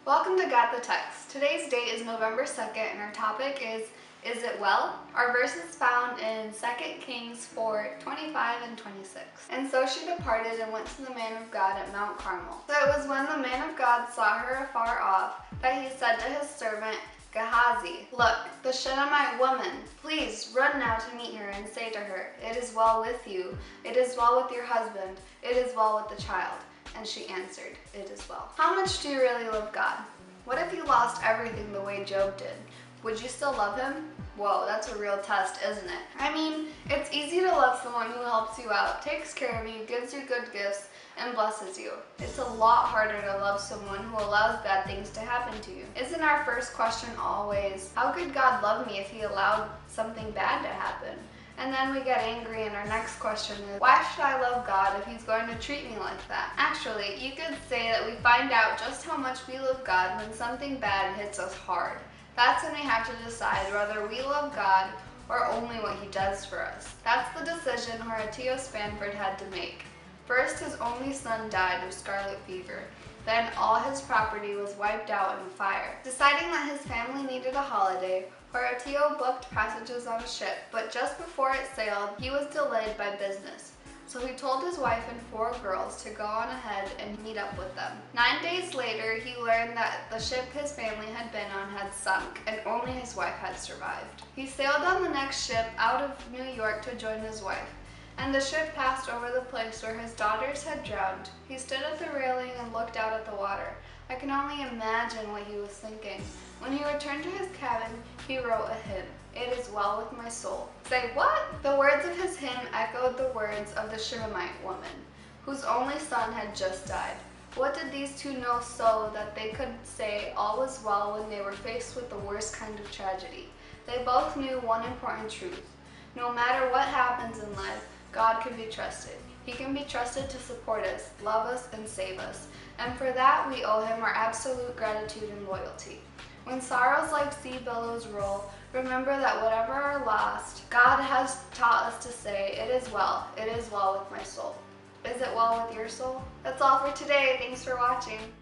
Welcome to Got the Text. Today's date is November 2nd and our topic is it well? Our verse is found in 2 Kings 4:25 and 26. And so she departed and went to the man of God at Mount Carmel. So it was when the man of God saw her afar off that he said to his servant Gehazi, "Look, the Shunammite woman, please run now to meet her and say to her, 'It is well with you, it is well with your husband, it is well with the child.'" And she answered, "It is well." How much do you really love God? What if you lost everything the way Job did? Would you still love him? Whoa, that's a real test, isn't it? I mean, it's easy to love someone who helps you out, takes care of you, gives you good gifts, and blesses you. It's a lot harder to love someone who allows bad things to happen to you. Isn't our first question always, how could God love me if he allowed something bad to happen? And then we get angry and our next question is, why should I love God if he's going to treat me like that? Actually, you could say that we find out just how much we love God when something bad hits us hard. That's when we have to decide whether we love God or only what he does for us. That's the decision Horatio Spafford had to make. First, his only son died of scarlet fever. Then all his property was wiped out in a fire. Deciding that his family needed a holiday, Horatio booked passages on a ship, but just before it sailed, he was delayed by business. So he told his wife and 4 girls to go on ahead and meet up with them. 9 days later, he learned that the ship his family had been on had sunk, and only his wife had survived. He sailed on the next ship out of New York to join his wife, and the ship passed over the place where his daughters had drowned. He stood at the railing and looked out at the water. I can only imagine what he was thinking. When he returned to his cabin, he wrote a hymn, "It is well with my soul." Say what? The words of his hymn echoed the words of the Shunammite woman, whose only son had just died. What did these two know so that they could say all was well when they were faced with the worst kind of tragedy? They both knew one important truth. No matter what happens in life, God can be trusted. He can be trusted to support us, love us, and save us. And for that, we owe him our absolute gratitude and loyalty. When sorrows like sea billows roll, remember that whatever our lost, God has taught us to say, "It is well with my soul." Is it well with your soul? That's all for today. Thanks for watching.